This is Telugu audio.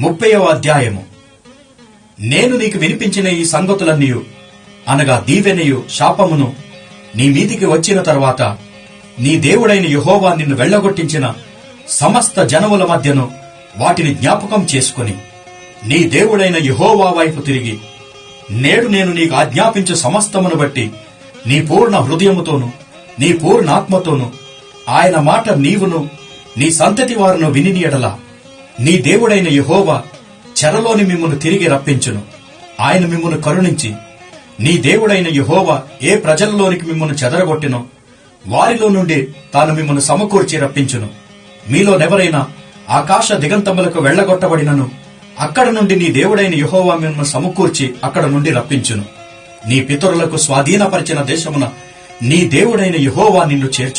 30వ అధ్యాయము. నేను నీకు వినిపించిన ఈ సంగతులన్నీయు అనగా దీవెనయు శాపమును నీ మీదికి వచ్చిన తరువాత నీ దేవుడైన యెహోవా నిన్ను వెళ్లగొట్టించిన సమస్త జనముల మధ్యను వాటిని జ్ఞాపకం చేసుకుని నీ దేవుడైన యెహోవా వైపు తిరిగి నేడు నేను నీకు ఆజ్ఞాపించు సమస్తమును బట్టి నీ పూర్ణ హృదయముతోను నీ పూర్ణాత్మతోను ఆయన మాట నీవును నీ సంతతి వారును విని ఎడల నీ దేవుడైన యెహోవా చెరలోని మిమ్మును తిరిగి రప్పించును. ఆయన మిమ్మును కరుణించి నీ దేవుడైన యెహోవా ఏ ప్రజలలోనికి మిమ్మును చెదరగొట్టినో వారిలో నుండి తాను మిమ్మును సమకూర్చి రప్పించును. మీలోనెవరైనా ఆకాశ దిగంతములకు వెళ్లగొట్టబడినను అక్కడ నుండి నీ దేవుడైన యెహోవా మిమ్మును సమకూర్చి అక్కడ నుండి రప్పించును. నీ పితరులకు స్వాధీనపరిచిన దేశమున నీ దేవుడైన యెహోవా నిన్ను చేర్చు.